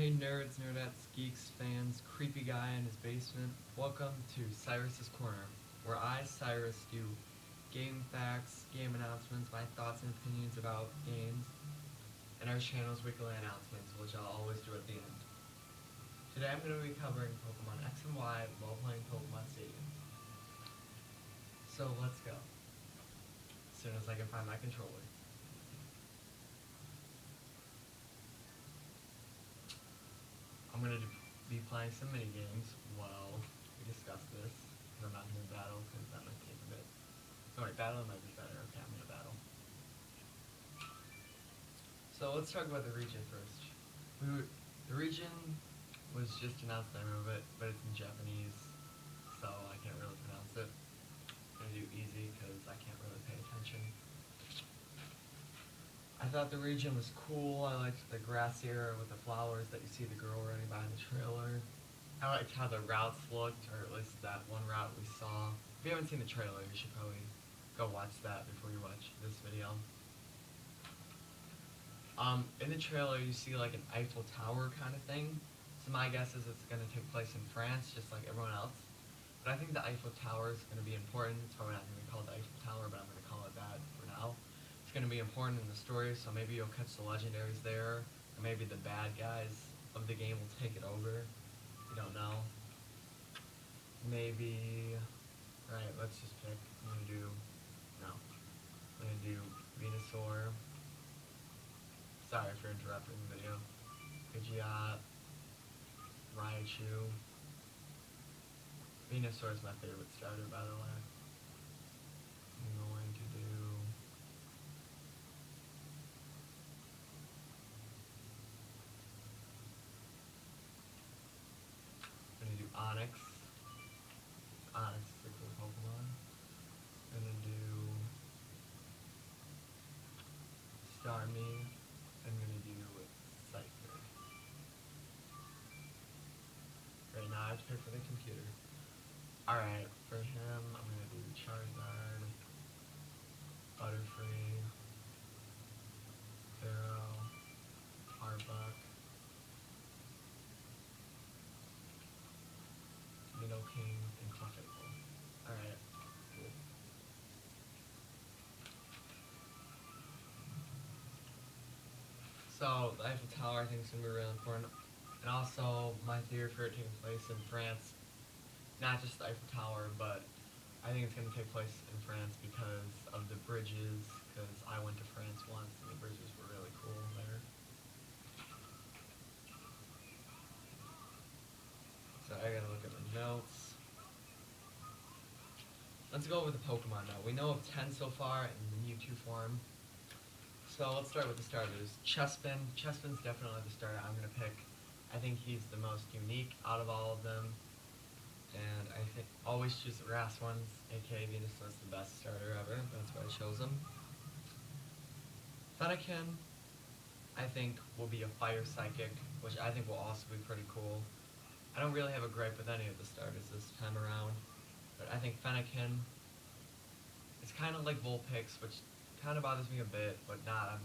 Hey nerds, nerdettes, geeks, fans, creepy guy in his basement. Welcome to Cyrus's Corner, where I, Cyrus, do game facts, game announcements, my thoughts and opinions about games, and our channel's weekly announcements, which I'll always do at the end. Today I'm going to be covering Pokemon X and Y while playing Pokemon Stadium. So let's go. As soon as I can find my controller. I'm going to be playing some mini games while we discuss this. Because I'm not going to battle, because that might take a bit. Alright, battle might be better. Okay, I'm going to battle. So let's talk about the region first. The region was just announced the name of it, but it's in Japanese, so I can't really pronounce it. I'm going to do easy, because I can't really pay attention. I thought the region was cool. I liked the grassy area with the flowers that you see the girl running by in the trailer. I liked how the routes looked, or at least that one route we saw. If you haven't seen the trailer, you should probably go watch that before you watch this video. In the trailer, you see like an Eiffel Tower kind of thing. So my guess is it's going to take place in France, just like everyone else. But I think the Eiffel Tower is going to be important. It's probably not going to be called the Eiffel Tower, but I'm going to call it that for now. It's going to be important in the story, so maybe you'll catch the legendaries there, or maybe the bad guys of the game will take it over. You don't know. Maybe, right, let's just pick. I'm going to do, no. I'm going to do Venusaur. Sorry for interrupting the video. Pidgeot. Raichu. Venusaur is my favorite starter, by the way. I'm going to do... I'm going to do Onix. Onix is a cool Pokemon. I'm going to do Starmie. I'm going to do Cypher. Right now I have to pick for the computer. Alright, for him I'm going to do Charizard, Butterfree, Pharaoh, Arbok, Nidoking, and Clefable. Alright, cool. So, the Eiffel Tower I think is going to be really important. And also, my theory for it taking place in France, not just the Eiffel Tower, but I think it's going to take place in France because of the bridges, because I went to France once and the bridges were really cool there. So I gotta look at my notes. Let's go with the Pokemon now. We know of 10 so far in the Mewtwo form. So let's start with the starters. Chespin. Chespin's definitely the starter I'm going to pick. I think he's the most unique out of all of them. And I think always choose the grass ones, aka Venusaur's the best starter ever. That's why I chose him. Fennekin, I think, will be a fire psychic, which I think will also be pretty cool. I don't really have a gripe with any of the starters this time around, but I think Fennekin, it's kind of like Vulpix, which kind of bothers me a bit, but not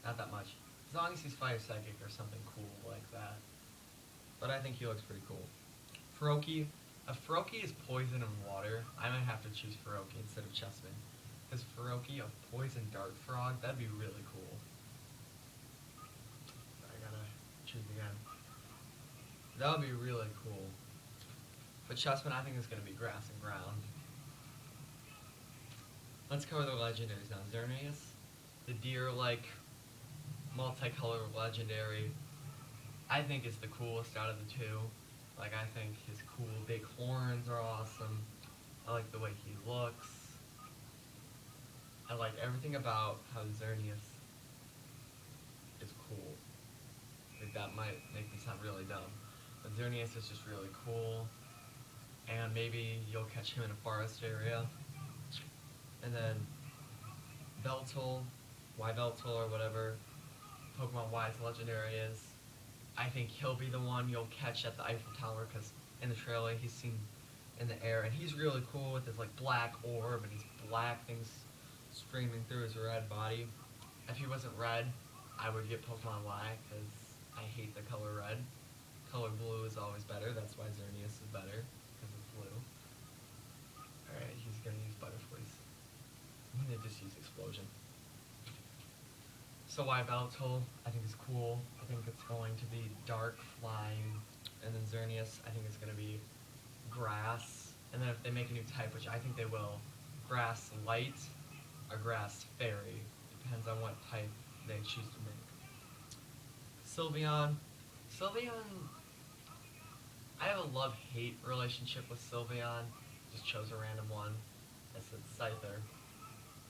that much. As long as he's fire psychic or something cool like that. But I think he looks pretty cool. Froakie. If Froakie is poison and water, I might have to choose Froakie instead of Chespin. Because Froakie, a poison dart frog, that'd be really cool. I gotta choose again. That would be really cool. But Chespin, I think, is going to be grass and ground. Let's cover the legendaries now. Xerneas, the deer-like, multicolored legendary, I think is the coolest out of the two. Like, I think his cool big horns are awesome. I like the way he looks. I like everything about how Xerneas is cool. Like, that might make me sound really dumb. But Xerneas is just really cool. And maybe you'll catch him in a forest area. And then Veltal, Yveltal or whatever Pokemon Y's legendary is, I think he'll be the one you'll catch at the Eiffel Tower, because in the trailer he's seen in the air, and he's really cool with his like black orb and his black things streaming through his red body. If he wasn't red, I would get Pokemon Y, because I hate the color red. color blue is always better. That's why Xerneas is better, because it's blue. Alright, he's going to use Butterfreeze. I'm going to just use Explosion. So Yveltal, I think is cool. I think it's going to be dark, flying, and then Xerneas, I think it's going to be grass. And then if they make a new type, which I think they will, grass light or grass fairy. Depends on what type they choose to make. Sylveon. Sylveon, I have a love-hate relationship with Sylveon. Just chose a random one. I said Scyther.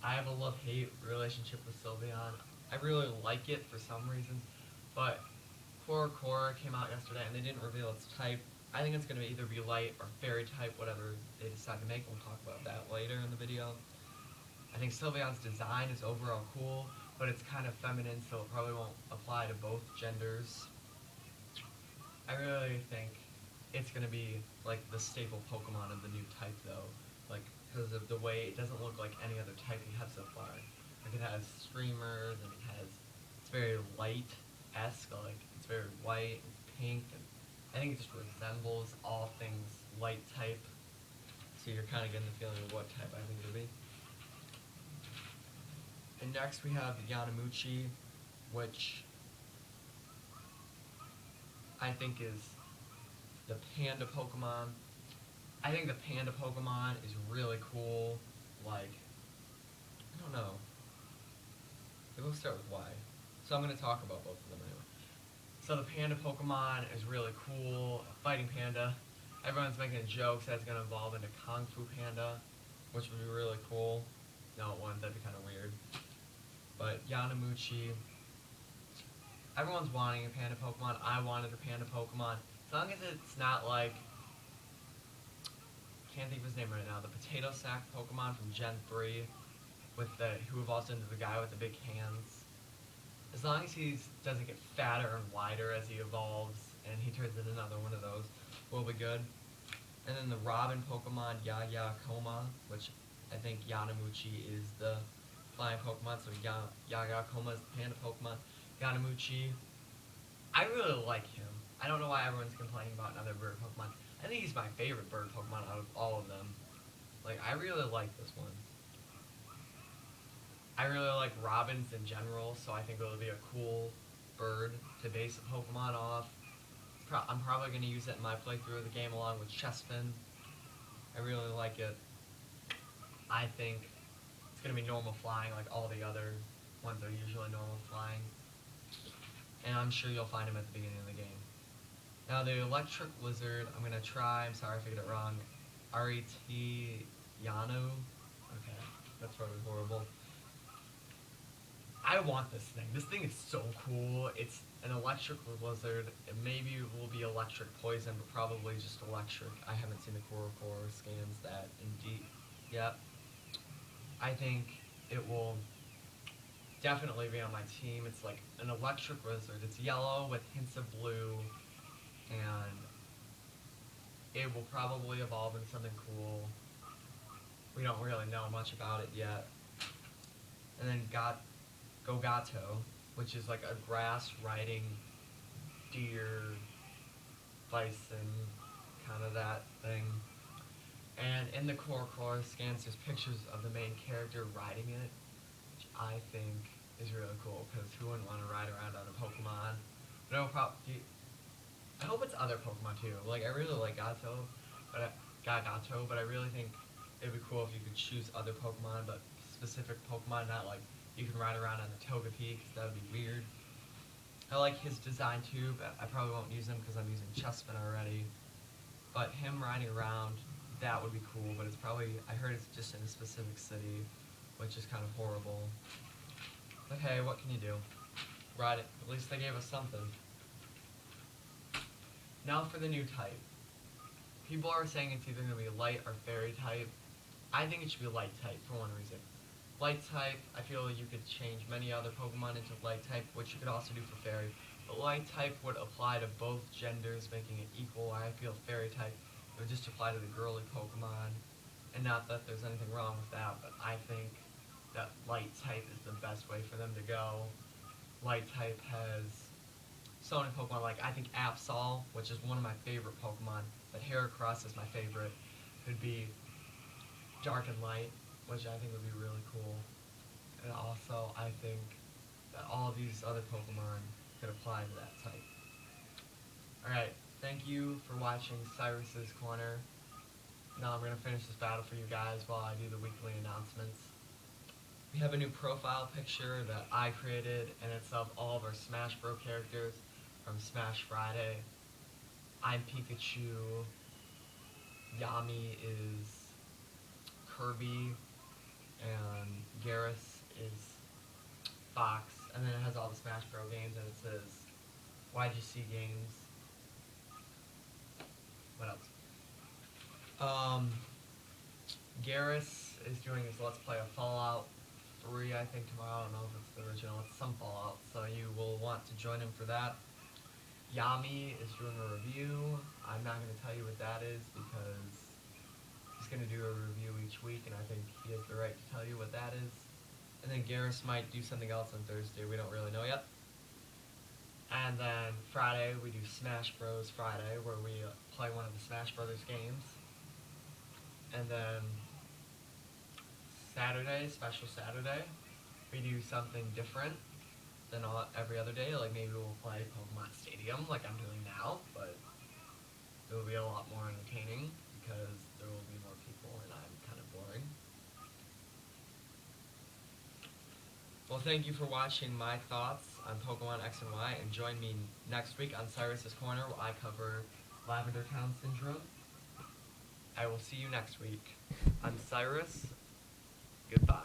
I have a love-hate relationship with Sylveon. I really like it for some reasons, but Cora came out yesterday and they didn't reveal its type. I think it's going to either be light or fairy type, whatever they decide to make. We'll talk about that later in the video. I think Sylveon's design is overall cool, but it's kind of feminine, so it probably won't apply to both genders. I really think it's going to be like the staple Pokemon of the new type, though. Like, because of the way it doesn't look like any other type we have so far. Like, it has streamers, and it's very light-esque, like, it's very white and pink, and I think it just resembles all things light type. So you're kind of getting the feeling of what type I think it'll be. And next we have Yanamuchi, which I think is the panda Pokemon. I think the panda Pokemon is really cool. Like, I don't know. We'll start with Y. So I'm going to talk about both of them anyway. So the panda Pokemon is really cool. Fighting Panda. Everyone's making jokes that it's going to evolve into Kung Fu Panda, which would be really cool. No, it wouldn't. That'd be kind of weird. But Yanamuchi. Everyone's wanting a panda Pokemon. I wanted a panda Pokemon. As long as it's not like, can't think of his name right now, the Potato Sack Pokemon from Gen 3, who evolves into the guy with the big hands. As long as he doesn't get fatter and wider as he evolves, and he turns into another one of those, will be good. And then the Robin Pokemon, Yayakoma, which I think Yanamuchi is the flying Pokemon, so Yayakoma is the panda Pokemon. Yanamuchi, I really like him. I don't know why everyone's complaining about another bird Pokemon. I think he's my favorite bird Pokemon out of all of them. Like, I really like this one. I really like robins in general, so I think it'll be a cool bird to base a Pokemon off. I'm probably going to use it in my playthrough of the game along with Chespin. I really like it. I think it's going to be normal flying like all the other ones are usually normal flying. And I'm sure you'll find him at the beginning of the game. Now the electric lizard, I'm going to try, I'm sorry if I get it wrong, R-E-T Yano. Okay, that's probably horrible. I want this thing. This thing is so cool. It's an electric lizard. It maybe will be electric poison, but probably just electric. I haven't seen the core scans that in deep yet. I think it will definitely be on my team. It's like an electric lizard. It's yellow with hints of blue, and it will probably evolve into something cool. We don't really know much about it yet. And then Gogato, which is like a grass riding deer, bison, kind of that thing. And in the core scans, there's pictures of the main character riding it, which I think is really cool, because who wouldn't want to ride around on a Pokemon? But I hope it's other Pokemon too. Like, I really like Gagato, but I really think it'd be cool if you could choose other Pokemon, but specific Pokemon, not like you can ride around on the Togepi, because that would be weird. I like his design too, but I probably won't use him because I'm using Chespin already. But him riding around, that would be cool, but it's probably, I heard it's just in a specific city, which is kind of horrible. But hey, what can you do? Ride it. At least they gave us something. Now for the new type. People are saying it's either going to be light or fairy type. I think it should be light type for one reason. Light type, I feel you could change many other Pokemon into light type, which you could also do for fairy. But light type would apply to both genders, making it equal. I feel fairy type would just apply to the girly Pokemon. And not that there's anything wrong with that, but I think that light type is the best way for them to go. Light type has so many Pokemon. Like, I think Absol, which is one of my favorite Pokemon, but Heracross is my favorite. Could be Dark and Light, which I think would be really cool. And also, I think that all of these other Pokemon could apply to that type. Alright, thank you for watching Cyrus's Corner. Now I'm going to finish this battle for you guys while I do the weekly announcements. We have a new profile picture that I created, and it's of all of our Smash Bros. Characters from Smash Friday. I'm Pikachu. Yami is Kirby, and Garrus is Fox. And then it has all the Smash Bros. Games, and it says YGC Games. What else? Garrus is doing his Let's Play of Fallout 3, I think, tomorrow. I don't know if it's the original. It's some Fallout, so you will want to join him for that. Yami is doing a review. I'm not going to tell you what that is because he's going to do a review each week, and I think he has the right to tell you what that is. And then Garrus might do something else on Thursday. We don't really know yet. And then Friday, we do Smash Bros. Friday, where we play one of the Smash Brothers games. And then Saturday, special Saturday, we do something different than every other day. Like maybe we'll play Pokemon Stadium like I'm doing now, but it will be a lot more entertaining because there will be more people and I'm kind of boring. Well, thank you for watching my thoughts on Pokemon X and Y, and join me next week on Cyrus's Corner where I cover Lavender Town Syndrome. I will see you next week. I'm Cyrus. Goodbye.